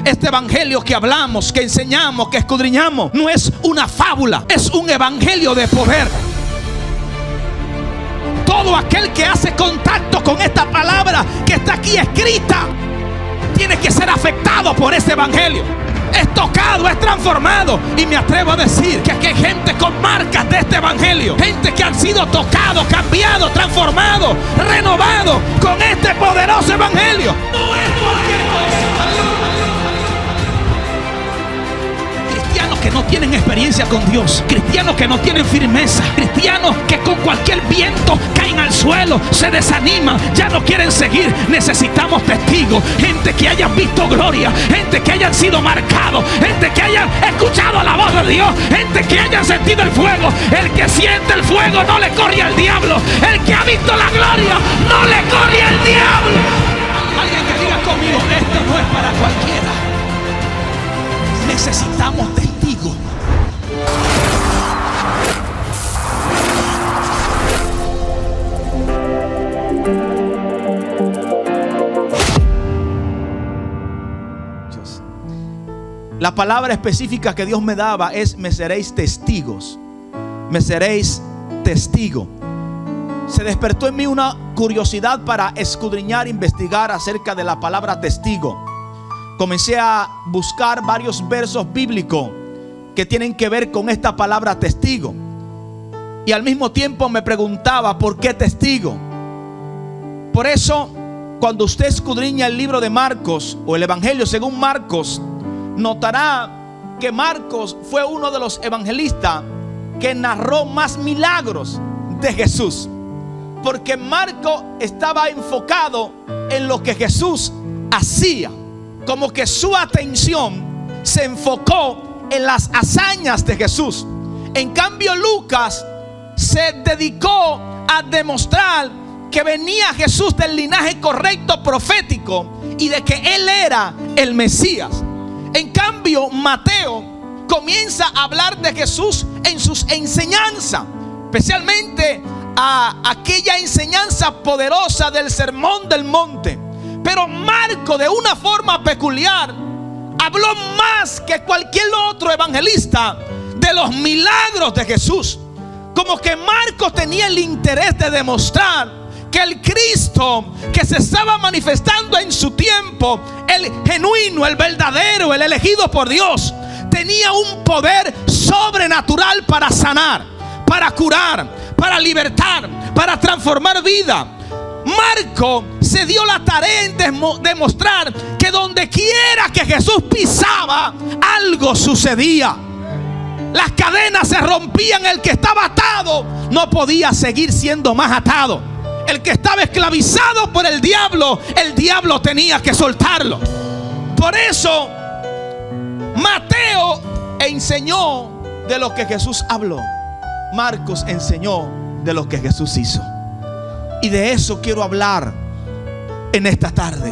Este evangelio que hablamos, que enseñamos, que escudriñamos, no es una fábula, es un evangelio de poder. Todo aquel que hace contacto con esta palabra que está aquí escrita tiene que ser afectado por este evangelio. Es tocado, es transformado. Y me atrevo a decir que aquí hay gente con marcas de este evangelio, gente que han sido tocados, cambiados, transformados, renovados con este poderoso evangelio. No es cualquier cosa. Cristianos que no tienen experiencia con Dios, cristianos que no tienen firmeza, cristianos que con cualquier viento caen al suelo, se desaniman, ya no quieren seguir. Necesitamos testigos, gente que hayan visto gloria, gente que hayan sido marcados, gente que hayan escuchado la voz de Dios, gente que hayan sentido el fuego. El que siente el fuego no le corre al diablo. El que ha visto la gloria no le corre al diablo. Alguien que diga conmigo: esto no es para cualquiera. Necesitamos testigos. La palabra específica que Dios me daba es: me seréis testigos. Me seréis testigo. Se despertó en mí una curiosidad para escudriñar, investigar acerca de la palabra testigo. Comencé a buscar varios versos bíblicos que tienen que ver con esta palabra testigo. Y al mismo tiempo me preguntaba: ¿por qué testigo? Por eso, cuando usted escudriña el libro de Marcos o el Evangelio según Marcos, notará que Marcos fue uno de los evangelistas que narró más milagros de Jesús, porque Marcos estaba enfocado en lo que Jesús hacía. Como que su atención se enfocó en las hazañas de Jesús. En cambio, Lucas se dedicó a demostrar que venía Jesús del linaje correcto profético y de que Él era el Mesías. En cambio, Mateo comienza a hablar de Jesús en sus enseñanzas, especialmente a aquella enseñanza poderosa del Sermón del Monte. Pero Marcos, de una forma peculiar, habló más que cualquier otro evangelista de los milagros de Jesús. Como que Marcos tenía el interés de demostrar que el Cristo que se estaba manifestando en su tiempo, el genuino, el verdadero, el elegido por Dios, tenía un poder sobrenatural para sanar, para curar, para libertar, para transformar vida. Marcos se dio la tarea en demostrar que donde quiera que Jesús pisaba, algo sucedía. Las cadenas se rompían. El que estaba atado no podía seguir siendo más atado. El que estaba esclavizado por el diablo tenía que soltarlo. Por eso Mateo enseñó de lo que Jesús habló. Marcos enseñó de lo que Jesús hizo. Y de eso quiero hablar en esta tarde.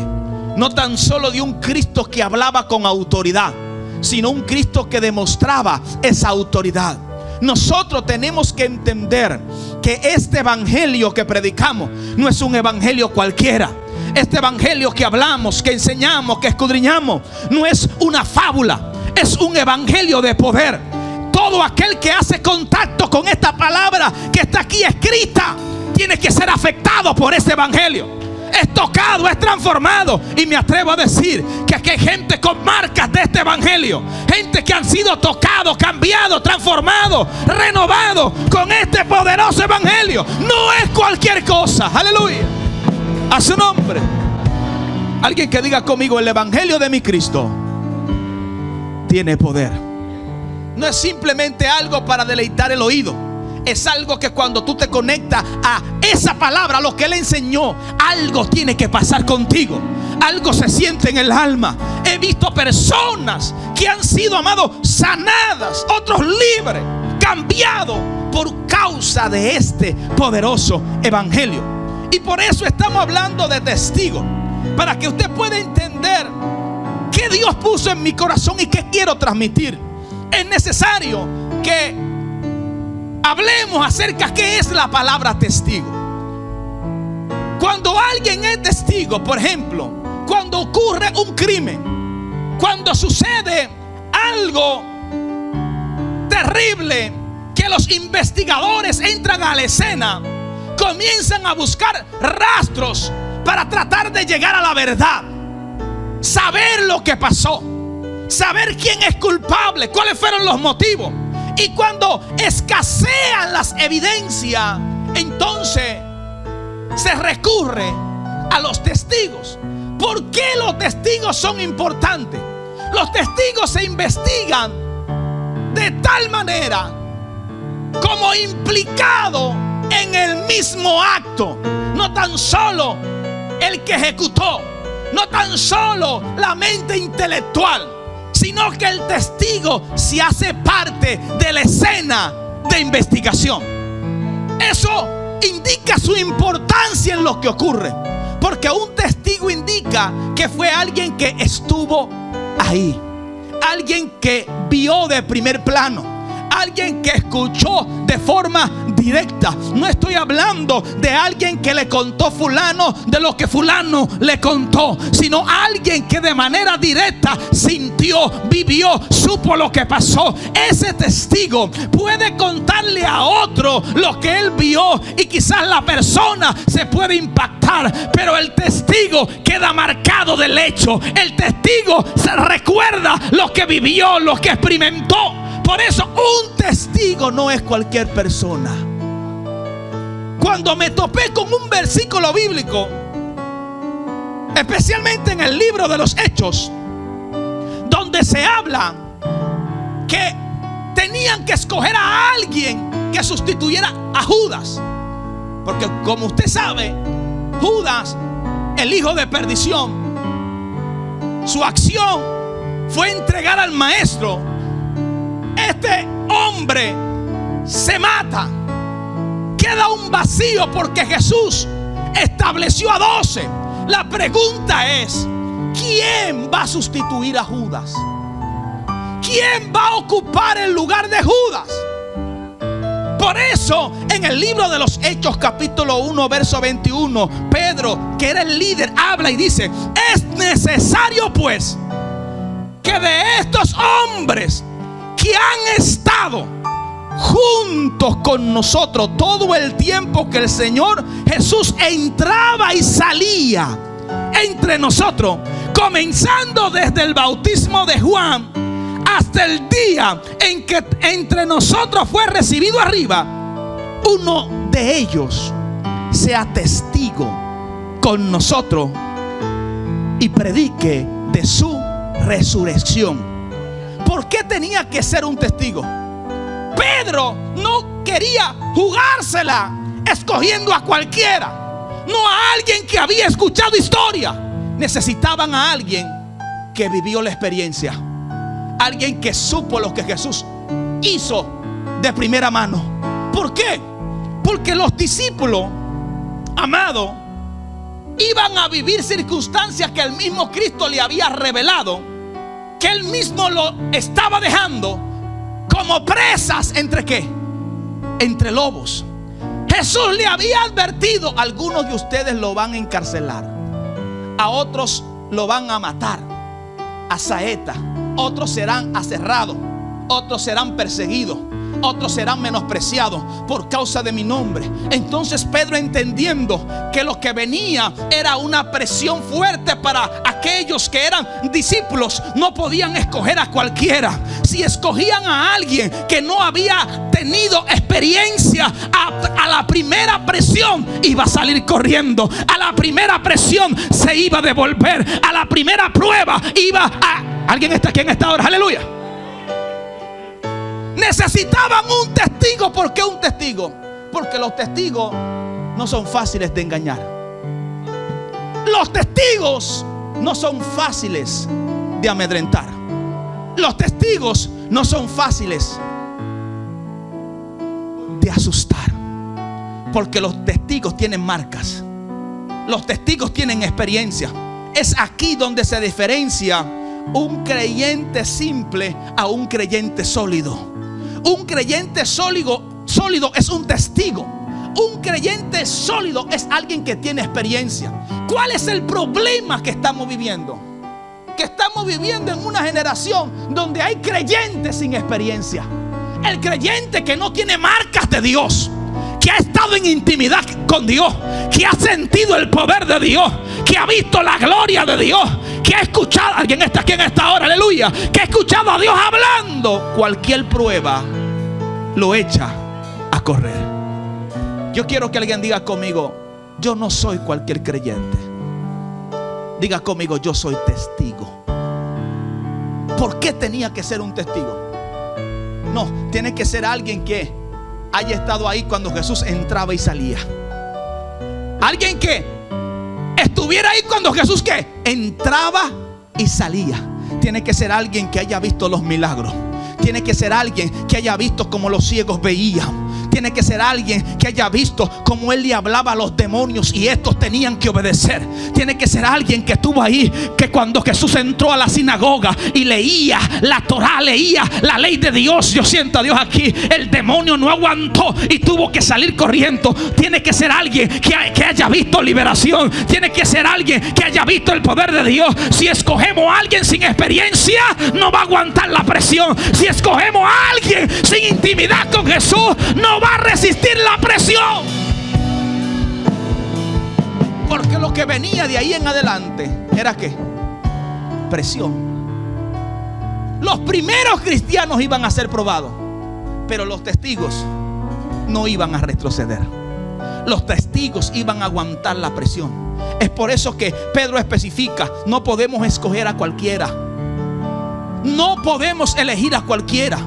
No tan solo de un Cristo que hablaba con autoridad, sino un Cristo que demostraba esa autoridad. Nosotros tenemos que entender que este evangelio que predicamos no es un evangelio cualquiera. Este evangelio que hablamos, que enseñamos, que escudriñamos, no es una fábula, es un evangelio de poder. Todo aquel que hace contacto con esta palabra que está aquí escrita tiene que ser afectado por este evangelio. Es tocado, es transformado. Y me atrevo a decir que aquí hay gente con marcas de este evangelio, gente que han sido tocados, cambiados, transformados, renovados con este poderoso evangelio. No es cualquier cosa. Aleluya, a su nombre. Alguien que diga conmigo: el evangelio de mi Cristo tiene poder. No es simplemente algo para deleitar el oído. Es algo que cuando tú te conectas a esa palabra, a lo que Él enseñó, algo tiene que pasar contigo. Algo se siente en el alma. He visto personas que han sido, amados, sanadas, otros libres, cambiados por causa de este poderoso evangelio. Y por eso estamos hablando de testigos, para que usted pueda entender qué Dios puso en mi corazón y qué quiero transmitir. Es necesario que hablemos acerca de qué es la palabra testigo. Cuando alguien es testigo, por ejemplo, cuando ocurre un crimen, Cuando sucede algo terrible, que los investigadores entran a la escena, comienzan a buscar rastros para tratar de llegar a la verdad, saber lo que pasó, saber quién es culpable, cuáles fueron los motivos. Y cuando escasean las evidencias, entonces se recurre a los testigos. ¿Por qué los testigos son importantes? Los testigos se investigan de tal manera como implicado en el mismo acto. No tan solo el que ejecutó, no tan solo la mente intelectual, sino que el testigo se hace parte de la escena de investigación. Eso indica su importancia en lo que ocurre, porque un testigo indica que fue alguien que estuvo ahí, alguien que vio de primer plano, alguien que escuchó de forma directa. No estoy hablando de alguien que le contó fulano de lo que fulano le contó, sino alguien que de manera directa sintió, vivió, supo lo que pasó. Ese testigo puede contarle a otro lo que él vio, y quizás la persona se puede impactar, pero el testigo queda marcado del hecho. El testigo se recuerda lo que vivió, lo que experimentó. Por eso un testigo no es cualquier persona. Cuando me topé con un versículo bíblico, especialmente en el libro de los Hechos, donde se habla que tenían que escoger a alguien que sustituyera a Judas, porque como usted sabe, Judas, el hijo de perdición, su acción fue entregar al maestro. Este hombre se mata. Queda un vacío porque Jesús estableció a 12. La pregunta es: ¿quién va a sustituir a Judas? ¿Quién va a ocupar el lugar de Judas? Por eso en el libro de los Hechos capítulo 1 verso 21, Pedro, que era el líder, habla y dice: es necesario pues que de estos hombres que han estado juntos con nosotros todo el tiempo que el Señor Jesús entraba y salía entre nosotros, comenzando desde el bautismo de Juan hasta el día en que entre nosotros fue recibido arriba, uno de ellos sea testigo con nosotros y predique de su resurrección. ¿Por qué tenía que ser un testigo? Pedro no quería jugársela escogiendo a cualquiera, no a alguien que había escuchado historia. Necesitaban a alguien que vivió la experiencia, alguien que supo lo que Jesús hizo de primera mano. ¿Por qué? Porque los discípulos, amados, iban a vivir circunstancias que el mismo Cristo le había revelado, que él mismo lo estaba dejando como presas entre ¿qué? Entre lobos. Jesús le había advertido: algunos de ustedes lo van a encarcelar, a otros lo van a matar a saeta, otros serán aserrados, otros serán perseguidos, otros serán menospreciados por causa de mi nombre. Entonces Pedro, entendiendo que lo que venía era una presión fuerte para aquellos que eran discípulos, no podían escoger a cualquiera. Si escogían a alguien que no había tenido experiencia, a la primera presión iba a salir corriendo, a la primera presión se iba a devolver, a la primera prueba iba a... ¿Alguien está aquí en esta hora? Aleluya. Necesitaban un testigo. ¿Por qué un testigo? Porque los testigos no son fáciles de engañar. Los testigos no son fáciles de amedrentar. Los testigos no son fáciles de asustar. Porque los testigos tienen marcas. Los testigos tienen experiencia. Es aquí donde se diferencia un creyente simple a un creyente sólido. Un creyente sólido es un testigo. Un creyente sólido es alguien que tiene experiencia. ¿Cuál es el problema que estamos viviendo? que estamos viviendo en una generación donde hay creyentes sin experiencia. El creyente que no tiene marcas de Dios, que ha estado en intimidad con Dios, que ha sentido el poder de Dios, que ha visto la gloria de Dios, que ha escuchado, alguien está aquí en esta hora, aleluya, que ha escuchado a Dios hablando, cualquier prueba lo echa a correr. Yo quiero que alguien diga conmigo: yo no soy cualquier creyente. Diga conmigo: yo soy testigo. ¿Por qué tenía que ser un testigo? No, tiene que ser alguien que haya estado ahí cuando Jesús entraba y salía. Alguien que estuviera ahí cuando Jesús ¿qué? Entraba y salía. Tiene que ser alguien que haya visto los milagros. Tiene que ser alguien que haya visto cómo los ciegos veían. Tiene que ser alguien que haya visto cómo él le hablaba a los demonios y estos tenían que obedecer. Tiene que ser alguien que estuvo ahí, que cuando Jesús entró a la sinagoga y leía la Torá, leía la ley de Dios, yo siento a Dios aquí, el demonio no aguantó y tuvo que salir corriendo. Tiene que ser alguien que haya visto liberación. Tiene que ser alguien que haya visto el poder de Dios. Si escogemos a alguien sin experiencia, no va a aguantar la presión. Si escogemos a alguien sin intimidad con Jesús, no va a resistir la presión. Porque lo que venía de ahí en adelante era ¿qué? Presión. Los primeros cristianos iban a ser probados, pero los testigos no iban a retroceder. Los testigos iban a aguantar la presión. Es por eso que Pedro especifica: no podemos escoger a cualquiera. No podemos elegir a cualquiera.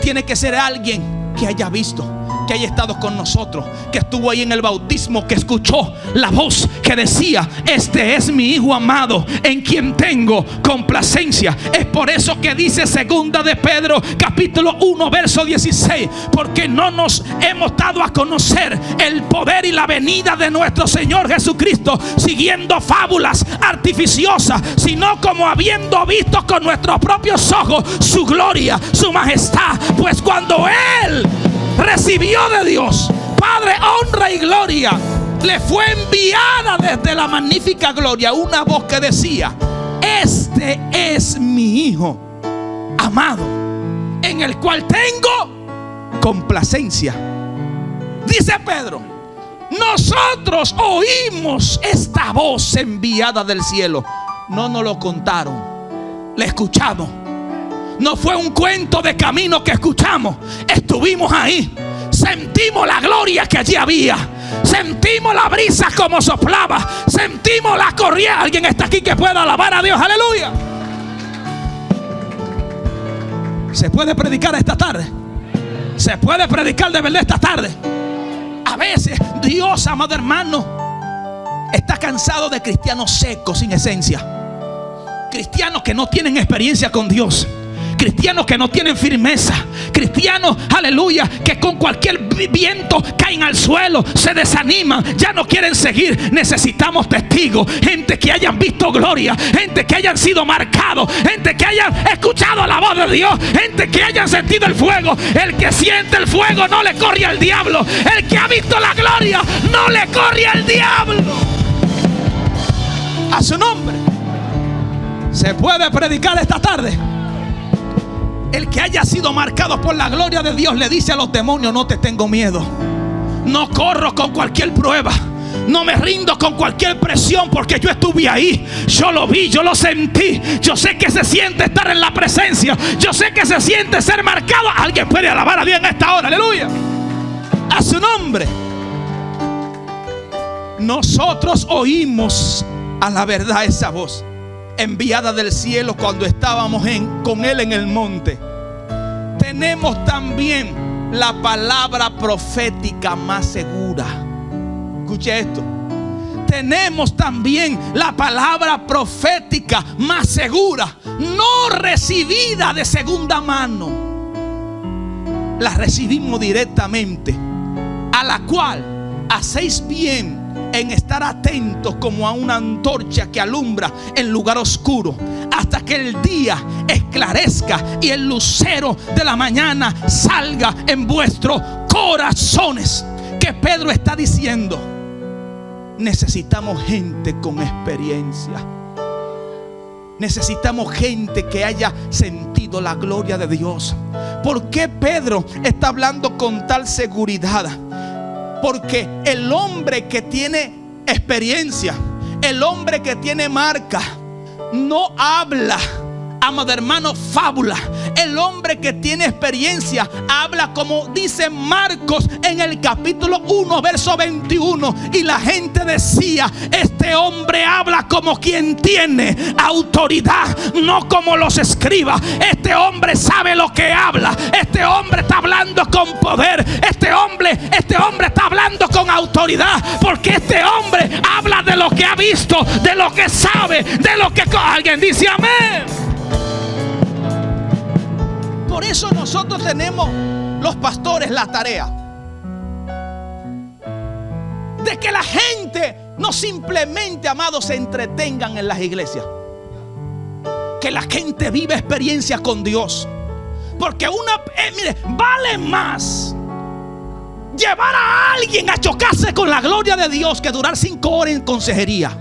Tiene que ser alguien que haya visto, que haya estado con nosotros, que estuvo ahí en el bautismo, que escuchó la voz que decía: este es mi hijo amado, en quien tengo complacencia. Es por eso que dice segunda de Pedro capítulo 1 verso 16: porque no nos hemos dado a conocer el poder y la venida de nuestro Señor Jesucristo siguiendo fábulas artificiosas, sino como habiendo visto con nuestros propios ojos su gloria, su majestad. Pues cuando Él recibió de Dios, Padre, honra y gloria, le fue enviada desde la magnífica gloria una voz que decía: este es mi hijo amado, en el cual tengo complacencia. Dice Pedro: nosotros oímos esta voz enviada del cielo. No nos lo contaron, la escuchamos. No fue un cuento de camino que escuchamos. Estuvimos ahí. Sentimos la gloria que allí había. Sentimos la brisa como soplaba. Sentimos la corriente. Alguien está aquí que pueda alabar a Dios. Aleluya. ¿Se puede predicar esta tarde? ¿Se puede predicar de verdad esta tarde? A veces Dios, amado hermano, está cansado de cristianos secos, sin esencia. Cristianos que no tienen experiencia con Dios. Cristianos que no tienen firmeza. Cristianos, aleluya, que con cualquier viento caen al suelo, se desaniman, ya no quieren seguir. Necesitamos testigos, gente que hayan visto gloria, gente que hayan sido marcados, gente que hayan escuchado la voz de Dios, gente que hayan sentido el fuego. El que siente el fuego no le corre al diablo. El que ha visto la gloria no le corre al diablo. A su nombre. ¿Se puede predicar esta tarde? El que haya sido marcado por la gloria de Dios le dice a los demonios: no te tengo miedo. No corro con cualquier prueba. No me rindo con cualquier presión, porque yo estuve ahí. Yo lo vi, yo lo sentí. Yo sé que se siente estar en la presencia. Yo sé que se siente ser marcado. Alguien puede alabar a Dios en esta hora. Aleluya. A su nombre. Nosotros oímos a la verdad esa voz enviada del cielo cuando estábamos con Él en el monte. Tenemos también la palabra profética más segura. Escuche esto. Tenemos también la palabra profética más segura, no recibida de segunda mano. La recibimos directamente, a la cual hacéis bien en estar atentos como a una antorcha que alumbra en lugar oscuro, hasta que el día esclarezca y el lucero de la mañana salga en vuestros corazones. Que Pedro está diciendo: necesitamos gente con experiencia. Necesitamos gente que haya sentido la gloria de Dios. ¿Por qué Pedro está hablando con tal seguridad? Porque el hombre que tiene experiencia, el hombre que tiene marca, no habla, amado hermano, fábula. El hombre que tiene experiencia habla como dice Marcos en el capítulo 1 verso 21. Y la gente decía: este hombre habla como quien tiene autoridad, no como los escribas. Este hombre sabe lo que habla. Este hombre está hablando con poder. Este hombre está hablando con autoridad, porque este hombre habla de lo que ha visto, de lo que sabe, de lo que... Alguien dice amén. Por eso nosotros tenemos, los pastores, la tarea de que la gente no simplemente, amados, se entretengan en las iglesias. Que la gente viva experiencias con Dios. Porque mire, vale más llevar a alguien a chocarse con la gloria de Dios que durar 5 horas en consejería.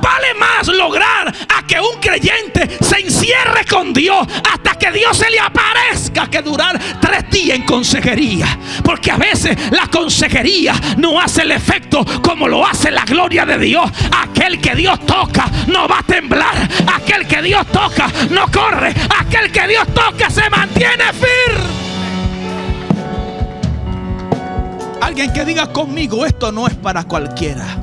Vale más lograr a que un creyente se encierre con Dios hasta que Dios se le aparezca que durar 3 días en consejería. Porque a veces la consejería no hace el efecto como lo hace la gloria de Dios. Aquel que Dios toca no va a temblar. Aquel que Dios toca no corre. Aquel que Dios toca se mantiene firme. Alguien que diga conmigo: esto no es para cualquiera.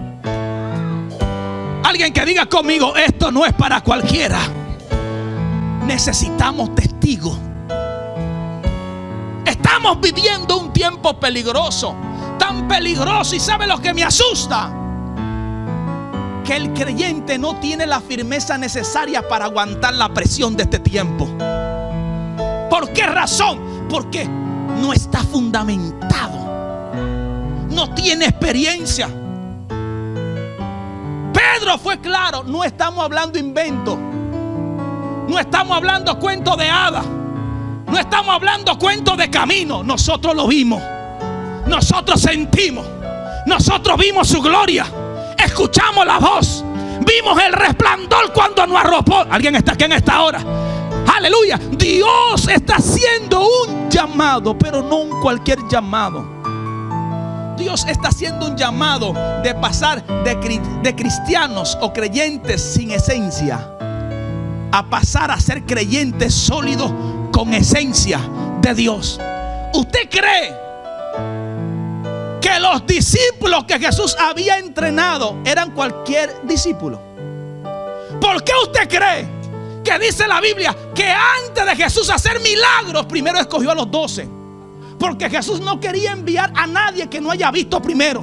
Alguien que diga conmigo: esto no es para cualquiera. Necesitamos testigos. Estamos viviendo un tiempo peligroso, tan peligroso. ¿Y sabe lo que me asusta? Que el creyente no tiene la firmeza necesaria para aguantar la presión de este tiempo. ¿Por qué razón? Porque no está fundamentado, no tiene experiencia. Pedro fue claro: no estamos hablando invento, no estamos hablando cuentos de hadas, no estamos hablando cuentos de camino. Nosotros lo vimos, nosotros sentimos, nosotros vimos su gloria, escuchamos la voz, vimos el resplandor cuando nos arropó. ¿Alguien está aquí en esta hora? Aleluya. Dios está haciendo un llamado, pero no un cualquier llamado. Dios está haciendo un llamado de pasar de cristianos o creyentes sin esencia a pasar a ser creyentes sólidos con esencia de Dios. ¿Usted cree que los discípulos que Jesús había entrenado eran cualquier discípulo? ¿Por qué usted cree que dice la Biblia que antes de Jesús hacer milagros primero escogió a los 12? Porque Jesús no quería enviar a nadie que no haya visto primero.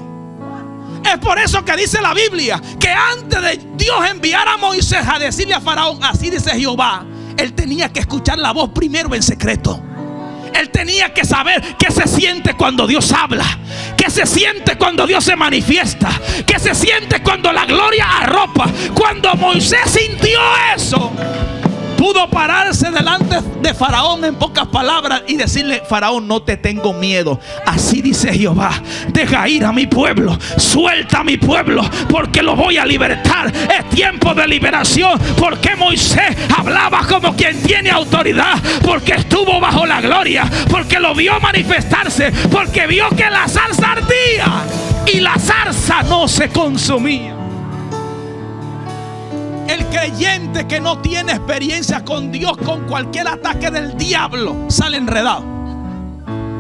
Es por eso que dice la Biblia que antes de Dios enviar a Moisés a decirle a Faraón: así dice Jehová, él tenía que escuchar la voz primero en secreto. Él tenía que saber qué se siente cuando Dios habla, qué se siente cuando Dios se manifiesta, qué se siente cuando la gloria arropa. Cuando Moisés sintió eso, pudo pararse delante de Faraón, en pocas palabras, y decirle: Faraón, no te tengo miedo. Así dice Jehová, deja ir a mi pueblo, suelta a mi pueblo, porque lo voy a libertar. Es tiempo de liberación. Porque Moisés hablaba como quien tiene autoridad, porque estuvo bajo la gloria, porque lo vio manifestarse, porque vio que la zarza ardía y la zarza no se consumía. El creyente que no tiene experiencia con Dios, con cualquier ataque del diablo, sale enredado.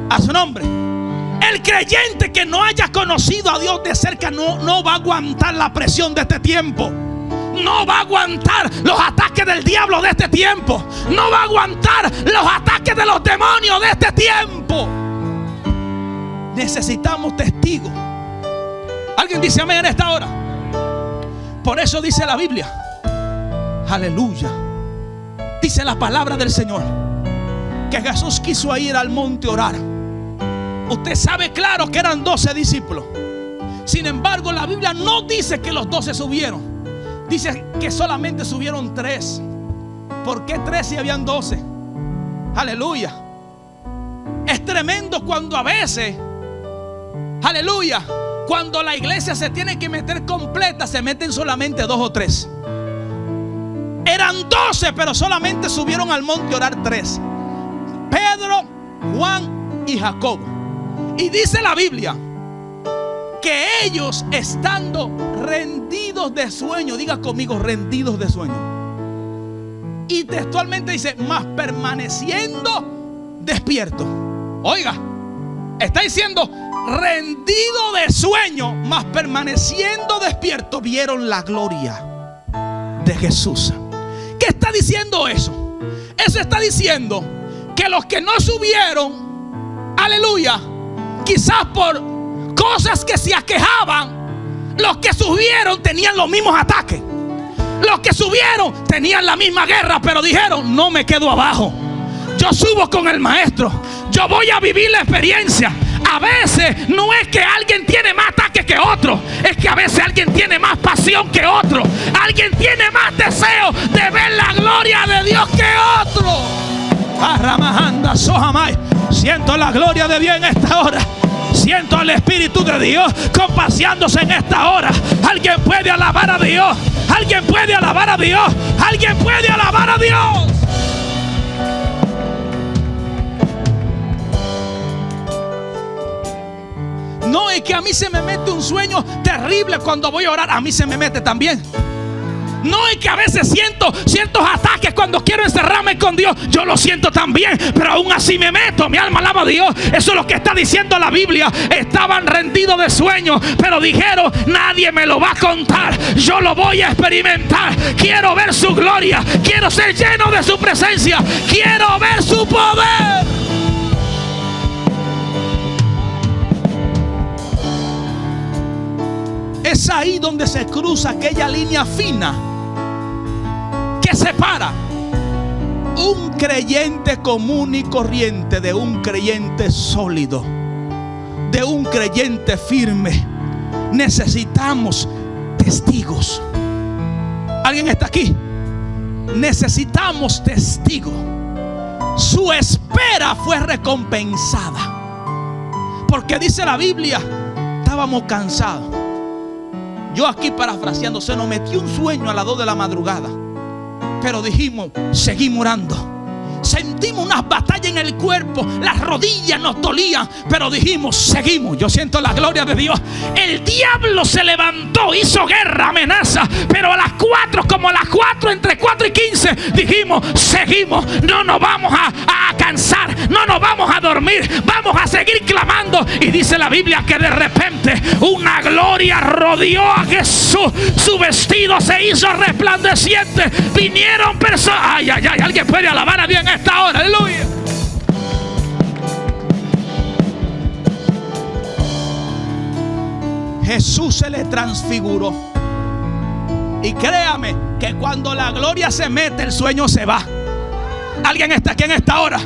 A su nombre. El creyente que no haya conocido a Dios de cerca no va a aguantar la presión de este tiempo. No va a aguantar los ataques del diablo de este tiempo. No va a aguantar los ataques de los demonios de este tiempo. Necesitamos testigos. ¿Alguien dice amén en esta hora? Por eso dice la Biblia, aleluya, dice la palabra del Señor, que Jesús quiso ir al monte a orar. Usted sabe claro que eran 12 discípulos. Sin embargo, la Biblia no dice que los 12 subieron. Dice que solamente subieron 3. ¿Por qué 3 si habían 12? Aleluya. Es tremendo cuando a veces, aleluya, cuando la iglesia se tiene que meter completa, se meten solamente 2 o 3. Eran 12, pero solamente subieron al monte a orar 3: Pedro, Juan y Jacobo. Y dice la Biblia que ellos, estando rendidos de sueño, diga conmigo, rendidos de sueño. Y textualmente dice, mas permaneciendo despierto. Oiga, está diciendo rendido de sueño, mas permaneciendo despierto, vieron la gloria de Jesús. ¿Qué está diciendo eso? Eso está diciendo que los que no subieron, aleluya, quizás por cosas que se aquejaban, los que subieron tenían los mismos ataques. Los que subieron tenían la misma guerra, pero dijeron, no me quedo abajo, yo subo con el maestro, yo voy a vivir la experiencia. A veces no es que alguien tiene más ataque que otro, es que a veces alguien tiene más pasión que otro. Alguien tiene más deseo de ver la gloria de Dios que otro. Siento la gloria de Dios en esta hora. Siento al Espíritu de Dios compaseándose en esta hora. Alguien puede alabar a Dios. Alguien puede alabar a Dios. Alguien puede alabar a Dios. No es que a mí se me mete un sueño terrible cuando voy a orar. A mí se me mete también. No es que a veces siento ciertos ataques cuando quiero encerrarme con Dios. Yo lo siento también, pero aún así me meto. Mi alma alaba a Dios. Eso es lo que está diciendo la Biblia. Estaban rendidos de sueño, pero dijeron, nadie me lo va a contar, yo lo voy a experimentar. Quiero ver su gloria, quiero ser lleno de su presencia, quiero ver su poder. Es ahí donde se cruza aquella línea fina que separa un creyente común y corriente de un creyente sólido, de un creyente firme. Necesitamos testigos. ¿Alguien está aquí? Necesitamos testigos. Su espera fue recompensada, porque dice la Biblia, estábamos cansados. Yo aquí parafraseando, se nos metió un sueño a las 2 de la madrugada, pero dijimos, seguimos orando. Sentimos unas batallas en el cuerpo, las rodillas nos dolían, pero dijimos, seguimos. Yo siento la gloria de Dios. El diablo se levantó, hizo guerra, amenaza, pero a las 4, como a las 4, entre 4 y 15, dijimos, seguimos. No nos vamos a cansar, no nos vamos a dormir, vamos a seguir clamando. Y dice la Biblia que de repente una gloria rodeó a Jesús, su vestido se hizo resplandeciente, vinieron personas. Ay, ay, ay, alguien puede alabar a Dios en esta hora, aleluya. Jesús se le transfiguró. Y créame que cuando la gloria se mete, el sueño se va. Alguien está aquí en esta hora.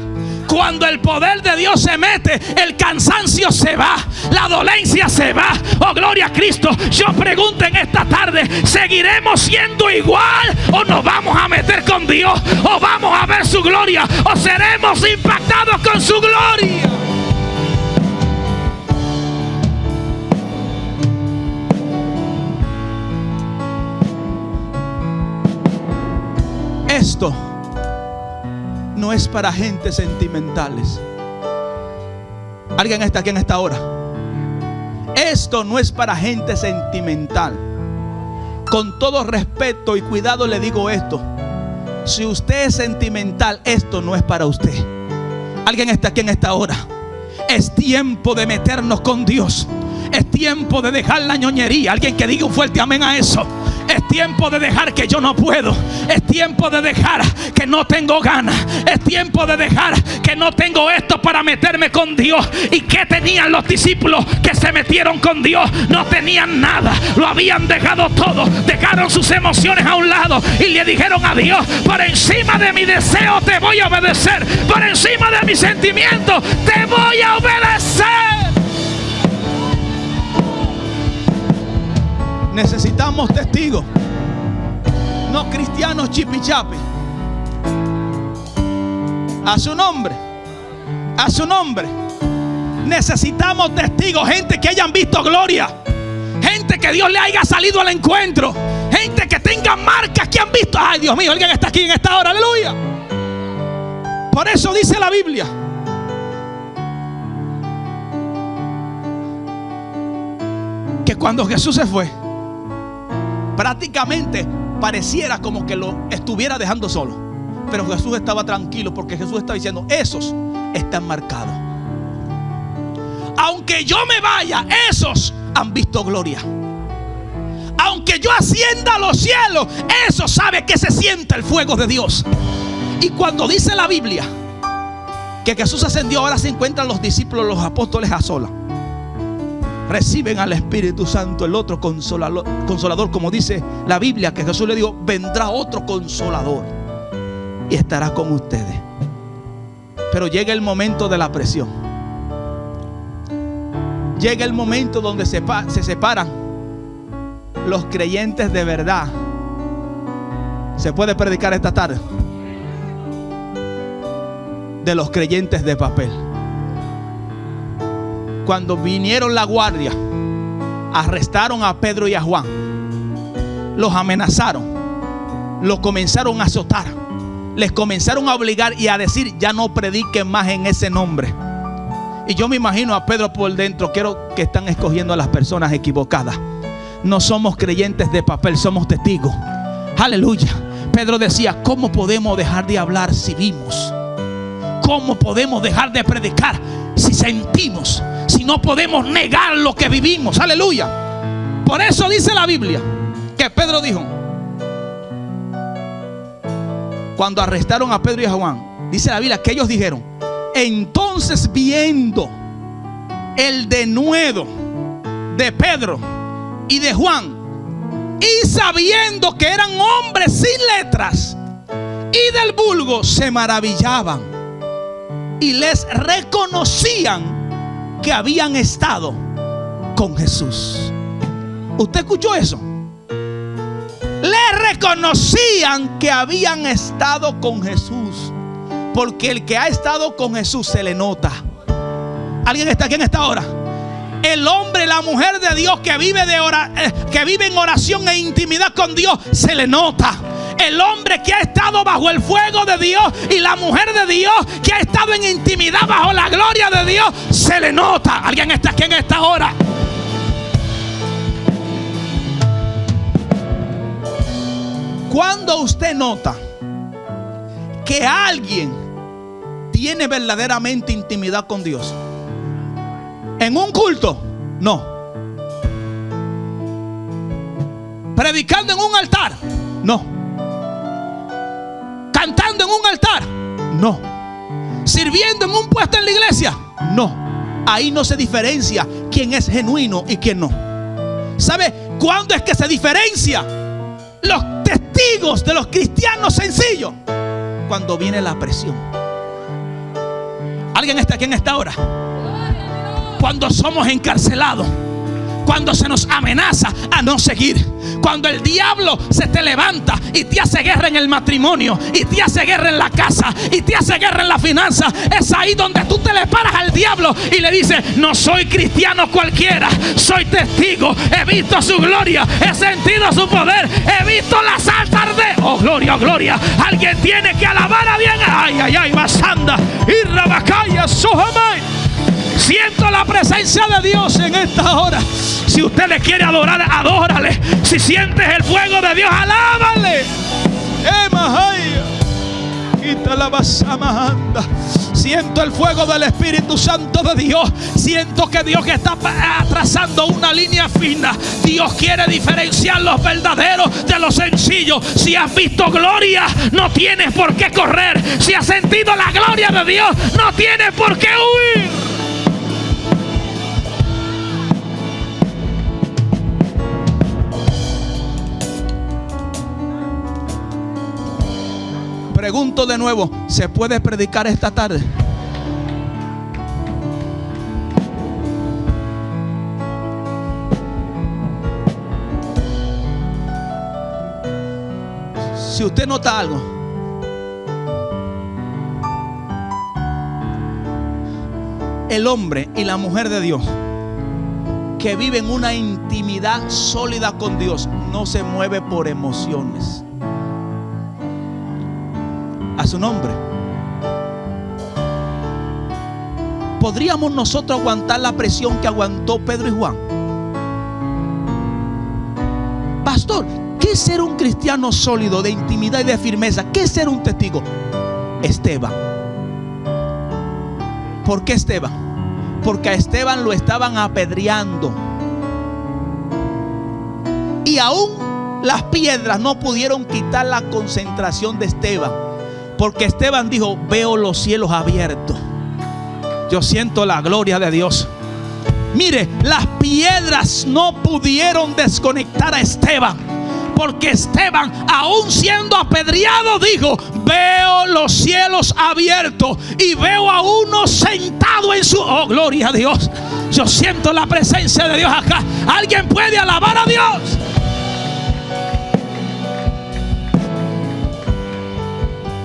Cuando el poder de Dios se mete, el cansancio se va, la dolencia se va. Oh, gloria a Cristo. Yo pregunto en esta tarde, ¿seguiremos siendo igual o nos vamos a meter con Dios? ¿O vamos a ver su gloria? ¿O seremos impactados con su gloria? Esto no es para gente sentimentales. ¿Alguien está aquí en esta hora? Esto no es para gente sentimental. Con todo respeto y cuidado le digo esto. Si usted es sentimental, esto no es para usted. ¿Alguien está aquí en esta hora? Es tiempo de meternos con Dios. Es tiempo de dejar la ñoñería. Alguien que diga un fuerte amén a eso. Es tiempo de dejar que yo no puedo. Es tiempo de dejar que no tengo ganas. Es tiempo de dejar que no tengo esto para meterme con Dios. ¿Y qué tenían los discípulos que se metieron con Dios? No tenían nada. Lo habían dejado todo. Dejaron sus emociones a un lado y le dijeron a Dios, por encima de mi deseo te voy a obedecer. Por encima de mis sentimientos te voy a obedecer. Necesitamos testigos, no cristianos chipichapi. A su nombre, a su nombre. Necesitamos testigos, gente que hayan visto gloria, gente que Dios le haya salido al encuentro, gente que tenga únicas marcas que han visto. Ay, Dios mío, alguien está aquí en esta hora, aleluya. Por eso dice la Biblia que cuando Jesús se fue, prácticamente pareciera como que lo estuviera dejando solo. Pero Jesús estaba tranquilo, porque Jesús estaba diciendo: esos están marcados. Aunque yo me vaya, esos han visto gloria. Aunque yo ascienda a los cielos, esos saben que se siente el fuego de Dios. Y cuando dice la Biblia que Jesús ascendió, ahora se encuentran los discípulos, los apóstoles a solas. Reciben al Espíritu Santo, el otro consolador, como dice la Biblia, que Jesús le dijo: vendrá otro consolador y estará con ustedes. Pero llega el momento de la presión. Llega el momento donde se separan los creyentes de verdad. ¿Se puede predicar esta tarde? De los creyentes de papel. Cuando vinieron la guardia, arrestaron a Pedro y a Juan, los amenazaron, los comenzaron a azotar, les comenzaron a obligar y a decir: ya no prediquen más en ese nombre. Y yo me imagino a Pedro por dentro: quiero que están escogiendo a las personas equivocadas. No somos creyentes de papel, somos testigos. Aleluya. Pedro decía: ¿cómo podemos dejar de hablar si vimos? ¿Cómo podemos dejar de predicar si sentimos? Si no podemos negar lo que vivimos. Aleluya. Por eso dice la Biblia que Pedro dijo, cuando arrestaron a Pedro y a Juan, dice la Biblia que ellos dijeron: entonces, viendo el denuedo de Pedro y de Juan, y sabiendo que eran hombres sin letras y del vulgo, se maravillaban y les reconocían que habían estado con Jesús. ¿Usted escuchó eso? Le reconocían que habían estado con Jesús, porque el que ha estado con Jesús se le nota. ¿Alguien está aquí en esta hora? El hombre, la mujer de Dios que vive en oración e intimidad con Dios, se le nota. El hombre que ha estado bajo el fuego de Dios y la mujer de Dios que ha estado en intimidad bajo la gloria de Dios, se le nota. ¿Alguien está aquí en esta hora? Cuando usted nota que alguien tiene verdaderamente intimidad con Dios, en un culto, no. Predicando en un altar, no. Cantando en un altar, no. Sirviendo en un puesto en la iglesia, no. Ahí no se diferencia quién es genuino y quién no. ¿Sabe cuándo es que se diferencia los testigos de los cristianos sencillos? Cuando viene la presión. ¿Alguien está aquí en esta hora? Cuando somos encarcelados, cuando se nos amenaza a no seguir, cuando el diablo se te levanta y te hace guerra en el matrimonio, y te hace guerra en la casa, y te hace guerra en la finanza, es ahí donde tú te le paras al diablo y le dices: no soy cristiano cualquiera, soy testigo, he visto su gloria, he sentido su poder, he visto las altas de... Oh gloria, oh gloria. Alguien tiene que alabar a Dios. Ay, ay, ay, basanda y rabacaya, sohamay. Siento la presencia de Dios en esta hora. Si usted le quiere adorar, adórale. Si sientes el fuego de Dios, alábale. Siento el fuego del Espíritu Santo de Dios. Siento que Dios está trazando una línea fina. Dios quiere diferenciar los verdaderos de los sencillos. Si has visto gloria, no tienes por qué correr. Si has sentido la gloria de Dios, no tienes por qué huir. Pregunto de nuevo: ¿se puede predicar esta tarde? Si usted nota algo, el hombre y la mujer de Dios que vive en una intimidad sólida con Dios no se mueve por emociones. A su nombre. ¿Podríamos nosotros aguantar la presión que aguantó Pedro y Juan? Pastor, ¿qué es ser un cristiano sólido de intimidad y de firmeza? ¿Qué es ser un testigo? Esteban. ¿Por qué Esteban? Porque a Esteban lo estaban apedreando. Y aún las piedras no pudieron quitar la concentración de Esteban. Porque Esteban dijo: veo los cielos abiertos. Yo siento la gloria de Dios. Mire, las piedras no pudieron desconectar a Esteban. Porque Esteban, aún siendo apedreado, dijo: veo los cielos abiertos y veo a uno sentado en su... Oh, gloria a Dios. Yo siento la presencia de Dios acá. ¿Alguien puede alabar a Dios?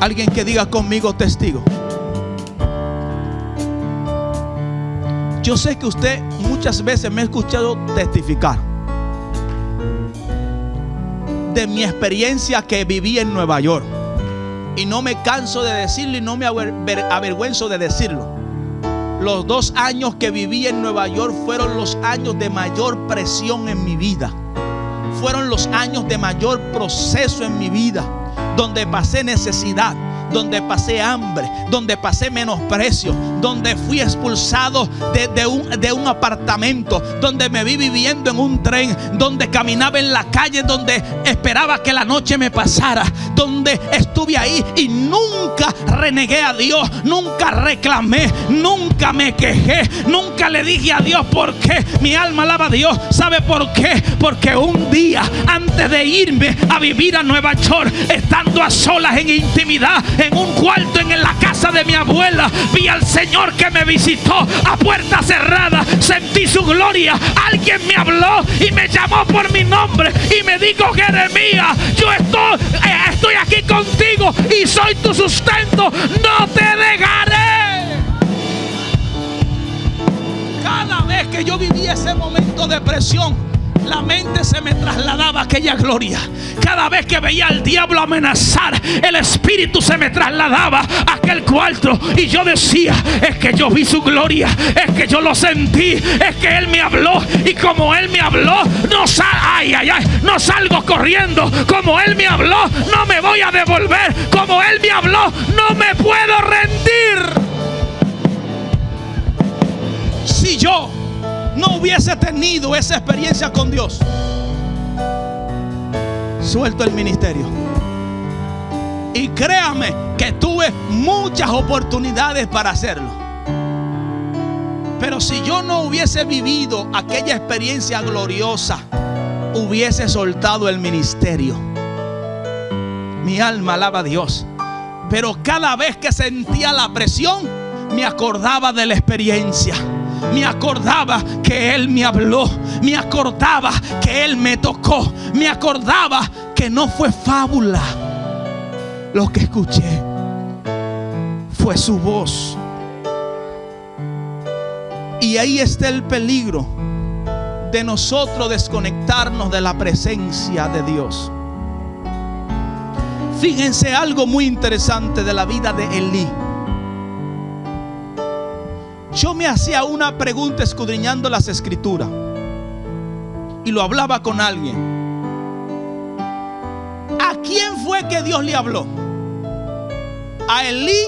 Alguien que diga conmigo: testigo. Yo sé que usted muchas veces me ha escuchado testificar de mi experiencia que viví en Nueva York. Y no me canso de decirlo y no me avergüenzo de decirlo. Los 2 años que viví en Nueva York fueron los años de mayor presión en mi vida. Fueron los años de mayor proceso en mi vida, donde pasé necesidad, donde pasé hambre, donde pasé menosprecio, donde fui expulsado de un apartamento, donde me vi viviendo en un tren, donde caminaba en la calle, donde esperaba que la noche me pasara, donde estuve ahí y nunca renegué a Dios, nunca reclamé, nunca me quejé, nunca le dije a Dios por qué. Mi alma alaba a Dios. ¿Sabe por qué? Porque un día antes de irme a vivir a Nueva York, estando a solas en intimidad, en un cuarto en la casa de mi abuela, vi al Señor que me visitó a puerta cerrada. Sentí su gloria. Alguien me habló y me llamó por mi nombre y me dijo: Jeremías, yo estoy aquí contigo y soy tu sustento, no te dejaré. Cada vez que yo vivía ese momento de presión, la mente se me trasladaba a aquella gloria. Cada vez que veía al diablo amenazar, el espíritu se me trasladaba a aquel cuarto. Y yo decía: es que yo vi su gloria, es que yo lo sentí, es que Él me habló. Y como Él me habló, no salgo corriendo. Como Él me habló, no me voy a devolver. Como Él me habló, no me puedo rendir. Si yo no hubiese tenido esa experiencia con Dios, suelto el ministerio. Y créame que tuve muchas oportunidades para hacerlo. Pero si yo no hubiese vivido aquella experiencia gloriosa, hubiese soltado el ministerio. Mi alma alaba a Dios. Pero cada vez que sentía la presión, me acordaba de la experiencia. Me acordaba que Él me habló. Me acordaba que Él me tocó. Me acordaba que no fue fábula lo que escuché, fue su voz. Y ahí está el peligro de nosotros desconectarnos de la presencia de Dios. Fíjense algo muy interesante de la vida de Elí. Yo me hacía una pregunta escudriñando las escrituras y lo hablaba con alguien. ¿A quién fue que Dios le habló? ¿A Elí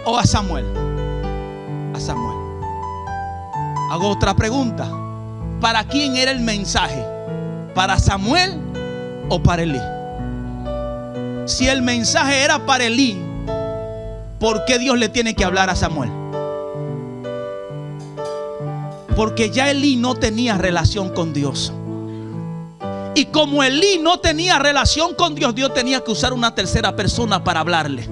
o a Samuel? A Samuel. Hago otra pregunta. ¿Para quién era el mensaje? ¿Para Samuel o para Elí? Si el mensaje era para Elí, ¿por qué Dios le tiene que hablar a Samuel? Porque ya Elí no tenía relación con Dios. Y como Elí no tenía relación con Dios, Dios tenía que usar una tercera persona para hablarle.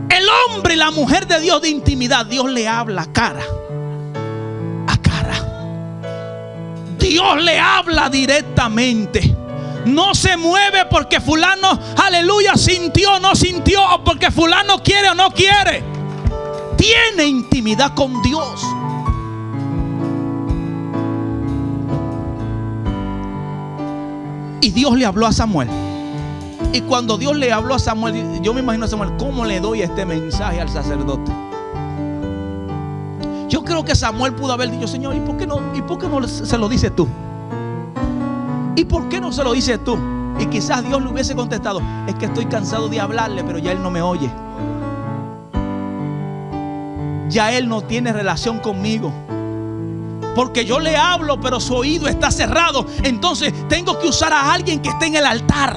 El hombre y la mujer de Dios de intimidad, Dios le habla cara a cara. Dios le habla directamente. No se mueve porque fulano, aleluya, sintió o no sintió, o porque fulano quiere o no quiere. Tiene intimidad con Dios. Y Dios le habló a Samuel. Y cuando Dios le habló a Samuel, yo me imagino a Samuel, ¿cómo le doy este mensaje al sacerdote? Yo creo que Samuel pudo haber dicho, Señor, ¿y por qué no se lo dices tú? ¿Y por qué no se lo dices tú? Y quizás Dios le hubiese contestado, es que estoy cansado de hablarle, pero ya él no me oye. Ya él no tiene relación conmigo. Porque yo le hablo, pero su oído está cerrado. Entonces tengo que usar a alguien que esté en el altar.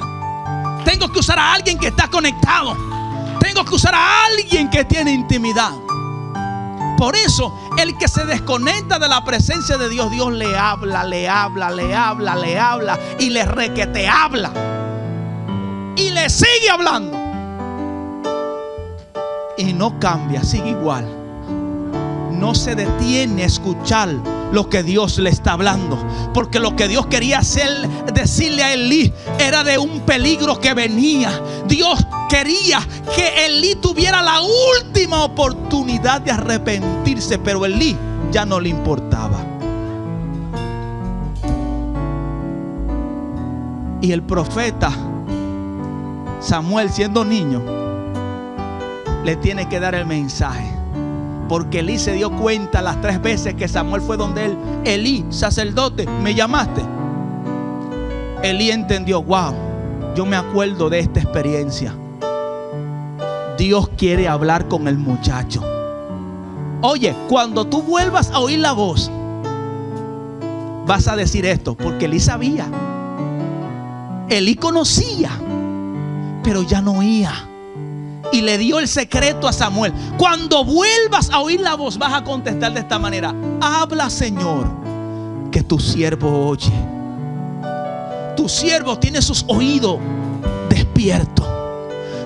Tengo que usar a alguien que está conectado. Tengo que usar a alguien que tiene intimidad. Por eso, el que se desconecta de la presencia de Dios, Dios le habla, le habla, le habla, le habla y le requete habla. Y le sigue hablando. Y no cambia, sigue igual. No se detiene a escuchar lo que Dios le está hablando. Porque lo que Dios quería decirle a Elí era de un peligro que venía. Dios quería que Elí tuviera la última oportunidad de arrepentirse, pero Elí ya no le importaba. Y el profeta Samuel, siendo niño, le tiene que dar el mensaje. Porque Elí se dio cuenta las 3 veces que Samuel fue donde él. Elí, sacerdote, ¿me llamaste? Elí entendió, wow, yo me acuerdo de esta experiencia. Dios quiere hablar con el muchacho. Oye, cuando tú vuelvas a oír la voz, vas a decir esto, porque Elí sabía. Elí conocía, pero ya no oía. Y le dio el secreto a Samuel. Cuando vuelvas a oír la voz, vas a contestar de esta manera: habla, Señor, que tu siervo oye. Tu siervo tiene sus oídos despiertos.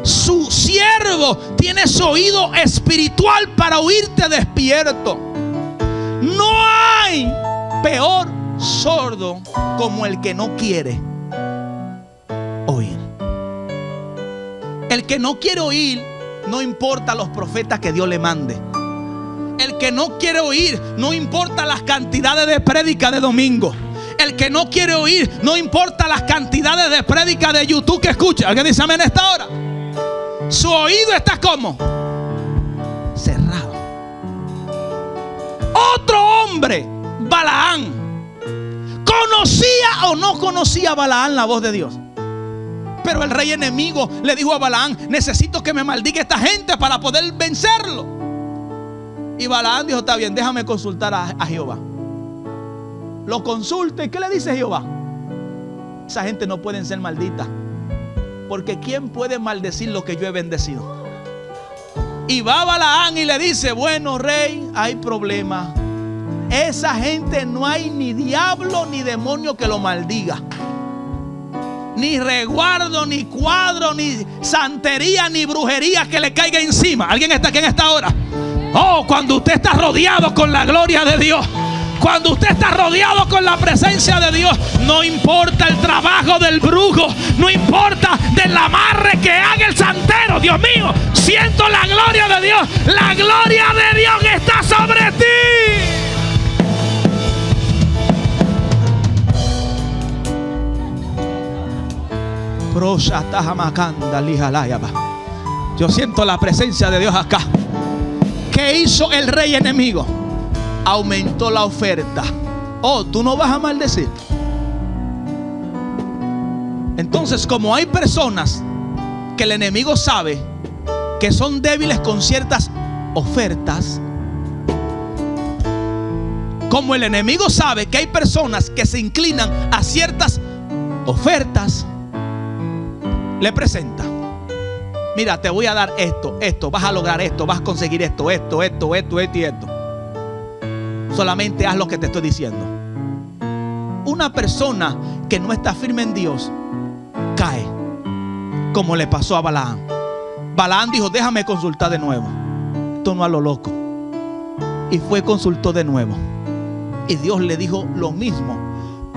Su siervo tiene su oído espiritual para oírte despierto. No hay peor sordo como el que no quiere oír. El que no quiere oír, no importa los profetas que Dios le mande. El que no quiere oír, no importa las cantidades de prédicas de domingo. El que no quiere oír, no importa las cantidades de prédicas de YouTube que escucha. ¿Alguien dice amén en esta hora? Su oído está como cerrado. Otro hombre, Balaam, ¿conocía o no conocía Balaam la voz de Dios? Pero el rey enemigo le dijo a Balaam: necesito que me maldiga esta gente para poder vencerlo. Y Balaam dijo: está bien, déjame consultar a Jehová. Lo consulta. ¿Y qué le dice Jehová? Esa gente no pueden ser malditas, porque ¿quién puede maldecir lo que yo he bendecido? Y va Balaam y le dice: bueno, rey, hay problema. Esa gente no hay ni diablo ni demonio que lo maldiga. Ni resguardo, ni cuadro, ni santería, ni brujería que le caiga encima. ¿Alguien está aquí en esta hora? Oh, cuando usted está rodeado con la gloria de Dios, cuando usted está rodeado con la presencia de Dios, no importa el trabajo del brujo, no importa del amarre que haga el santero. Dios mío, siento la gloria de Dios. La gloria de Dios está sobre ti. Yo siento la presencia de Dios acá. ¿Qué hizo el rey enemigo? Aumentó la oferta. Oh, tú no vas a maldecir. Entonces, como hay personas que el enemigo sabe que son débiles con ciertas ofertas, como el enemigo sabe que hay personas que se inclinan a ciertas ofertas, le presenta: mira, te voy a dar esto, vas a lograr esto, vas a conseguir esto y esto. Solamente haz lo que te estoy diciendo. Una persona que no está firme en Dios cae, como le pasó a Balaam. Balaam dijo: déjame consultar de nuevo. Esto no a lo loco. Y fue, consultó de nuevo. Y Dios le dijo lo mismo.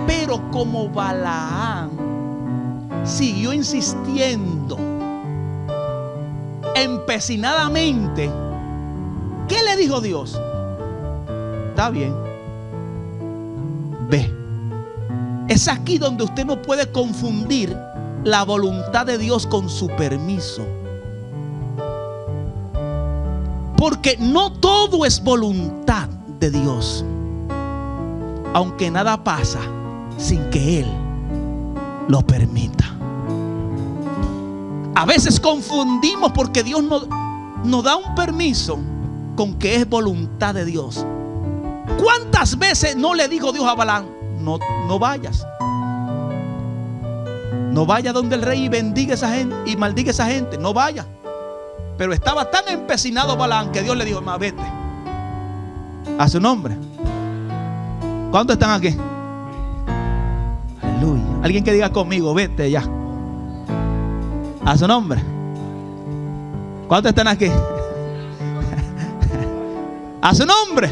Pero como Balaam siguió insistiendo empecinadamente, ¿qué le dijo Dios? Está bien, ve. Es aquí donde usted no puede confundir la voluntad de Dios con su permiso. Porque no todo es voluntad de Dios. Aunque nada pasa sin que Él lo permita. A veces confundimos porque Dios nos da un permiso con que es voluntad de Dios. ¿Cuántas veces no le dijo Dios a Balaam? No vayas. No vaya donde el rey y bendiga a esa gente y maldiga a esa gente. No vaya. Pero estaba tan empecinado Balaam que Dios le dijo: más vete. A su nombre. ¿Cuántos están aquí? Aleluya. Alguien que diga conmigo: vete ya. A su nombre. ¿Cuántos están aquí? A su nombre.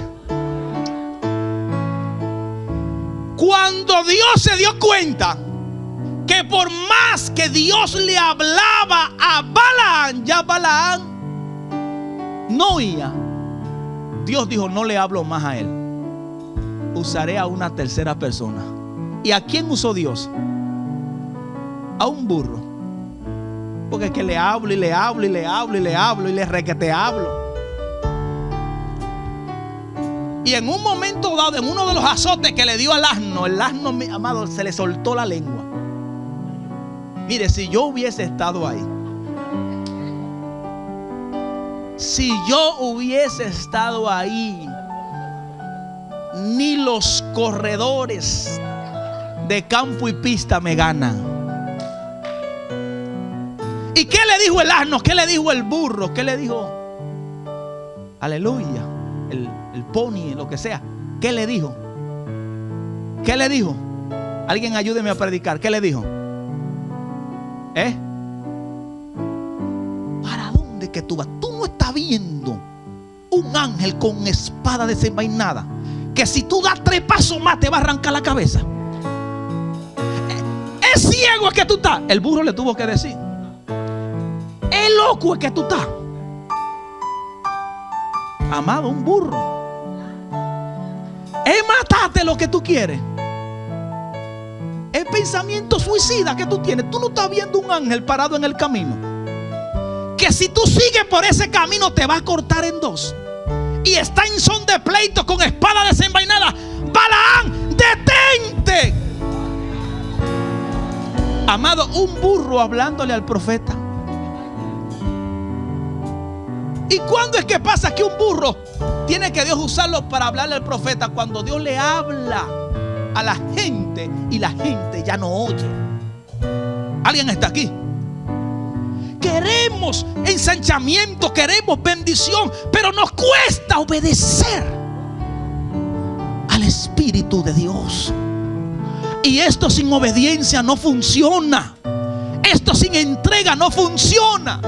Cuando Dios se dio cuenta que por más que Dios le hablaba a Balaam, ya Balaam no oía, Dios dijo: no le hablo más a él. Usaré a una tercera persona. ¿Y a quién usó Dios? A un burro. Porque es que le hablo y le hablo y le hablo y le hablo y le requete hablo. Y en un momento dado, en uno de los azotes que le dio al asno, el asno, mi amado, se le soltó la lengua. Mire, si yo hubiese estado ahí, si yo hubiese estado ahí, ni los corredores de campo y pista me ganan. ¿Y qué le dijo el asno? ¿Qué le dijo el burro? ¿Qué le dijo? Aleluya. El pony, lo que sea. ¿Qué le dijo? ¿Qué le dijo? Alguien ayúdeme a predicar. ¿Qué le dijo? ¿Para dónde que tú vas? Tú no estás viendo un ángel con espada desenvainada, que si tú das 3 pasos más te va a arrancar la cabeza. Es ciego es que tú estás. El burro le tuvo que decir: es loco es que tú estás. Amado, un burro es matarte lo que tú quieres. Es pensamiento suicida que tú tienes. Tú no estás viendo un ángel parado en el camino, que si tú sigues por ese camino te va a cortar en 2. Y está en son de pleito con espada desenvainada. Balaam, detente. Amado, un burro hablándole al profeta. ¿Y cuándo es que pasa que un burro tiene que Dios usarlo para hablarle al profeta? Cuando Dios le habla a la gente y la gente ya no oye. ¿Alguien está aquí? Queremos ensanchamiento, queremos bendición, pero nos cuesta obedecer al Espíritu de Dios. Y esto sin obediencia no funciona. Esto sin entrega no funciona.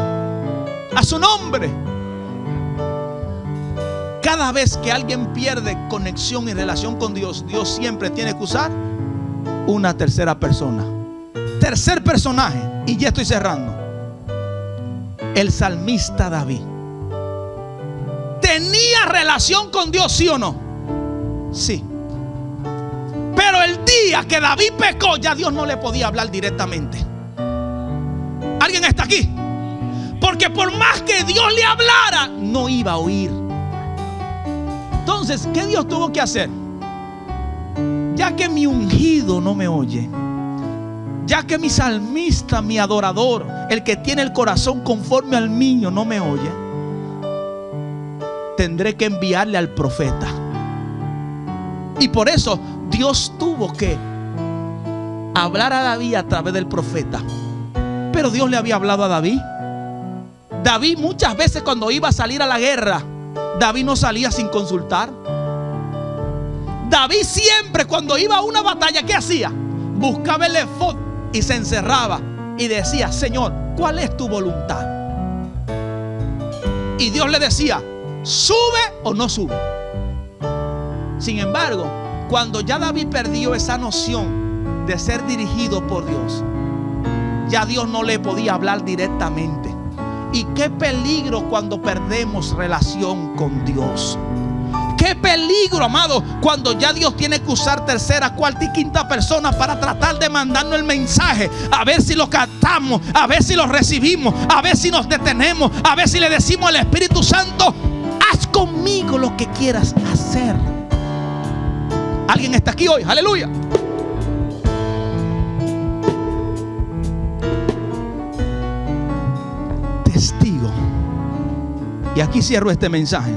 A su nombre. Cada vez que alguien pierde conexión y relación con Dios, Dios siempre tiene que usar una tercera persona. Tercer personaje, y ya estoy cerrando. El salmista David. ¿Tenía relación con Dios, sí o no? Sí. Pero el día que David pecó, ya Dios no le podía hablar directamente. ¿Alguien está aquí? Porque por más que Dios le hablara, no iba a oír. Entonces, ¿qué Dios tuvo que hacer? Ya que mi ungido no me oye, ya que mi salmista, mi adorador, el que tiene el corazón conforme al mío, no me oye, tendré que enviarle al profeta. Y por eso Dios tuvo que hablar a David a través del profeta. Pero Dios le había hablado a David. David muchas veces cuando iba a salir a la guerra, David no salía sin consultar. David siempre cuando iba a una batalla, ¿qué hacía? Buscaba el efod y se encerraba y decía: Señor, ¿cuál es tu voluntad? Y Dios le decía: ¿sube o no sube? Sin embargo, cuando ya David perdió esa noción de ser dirigido por Dios, ya Dios no le podía hablar directamente. Y qué peligro cuando perdemos relación con Dios. Qué peligro, amado, cuando ya Dios tiene que usar tercera, cuarta y quinta persona para tratar de mandarnos el mensaje. A ver si lo captamos, a ver si lo recibimos, a ver si nos detenemos, a ver si le decimos al Espíritu Santo: haz conmigo lo que quieras hacer. ¿Alguien está aquí hoy? Aleluya. Testigo. Y aquí cierro este mensaje.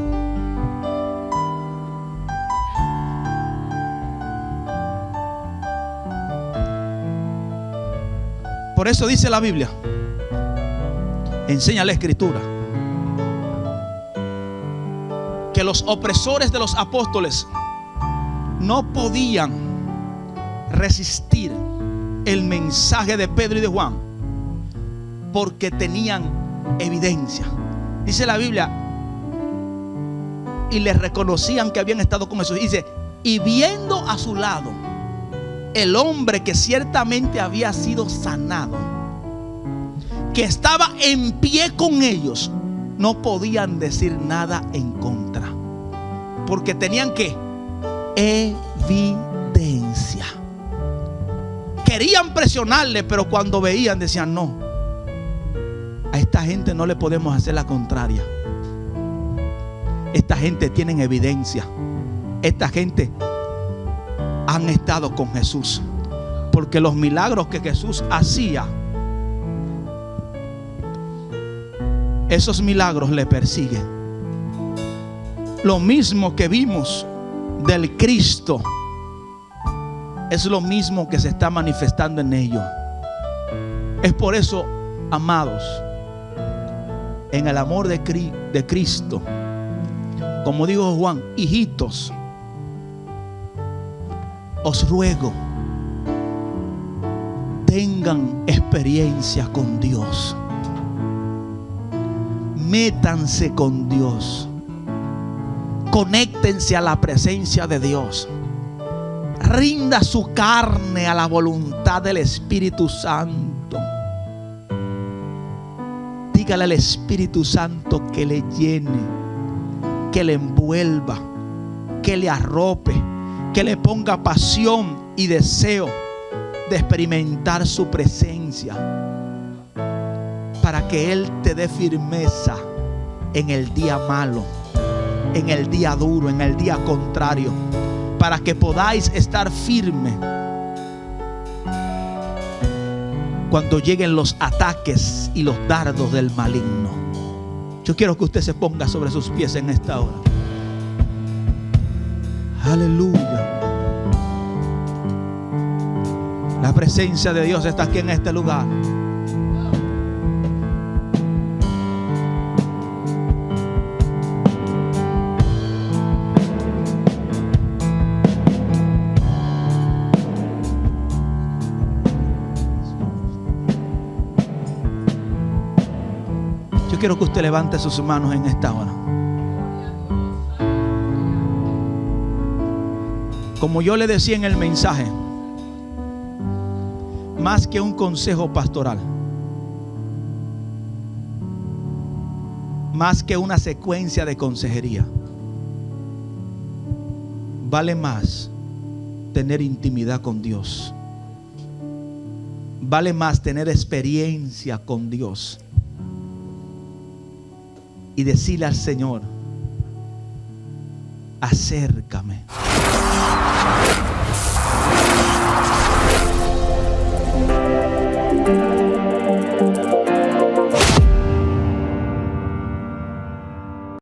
Por eso dice la Biblia, enseña la Escritura, que los opresores de los apóstoles no podían resistir el mensaje de Pedro y de Juan porque tenían evidencia. Dice la Biblia, y les reconocían que habían estado con Jesús. Dice, y viendo a su lado el hombre que ciertamente había sido sanado, que estaba en pie con ellos, no podían decir nada en contra, porque tenían que evidencia. Querían presionarle, pero cuando veían decían: no, a esta gente no le podemos hacer la contraria. Esta gente tiene evidencia. Esta gente han estado con Jesús, porque los milagros que Jesús hacía, esos milagros le persiguen. Lo mismo que vimos del Cristo es lo mismo que se está manifestando en ellos. Es por eso, amados, en el amor de Cristo, como dijo Juan: hijitos, os ruego, tengan experiencia con Dios. Métanse con Dios. Conéctense a la presencia de Dios. Rinda su carne a la voluntad del Espíritu Santo. Dígale al Espíritu Santo que le llene, que le envuelva, que le arrope, que le ponga pasión y deseo de experimentar su presencia, para que Él te dé firmeza en el día malo, en el día duro, en el día contrario, para que podáis estar firmes cuando lleguen los ataques y los dardos del maligno. Yo quiero que usted se ponga sobre sus pies en esta hora. Aleluya. La presencia de Dios está aquí en este lugar. Yo quiero que usted levante sus manos en esta hora. Como yo le decía en el mensaje, más que un consejo pastoral, más que una secuencia de consejería, vale más tener intimidad con Dios. Vale más tener experiencia con Dios y decirle al Señor: acércame.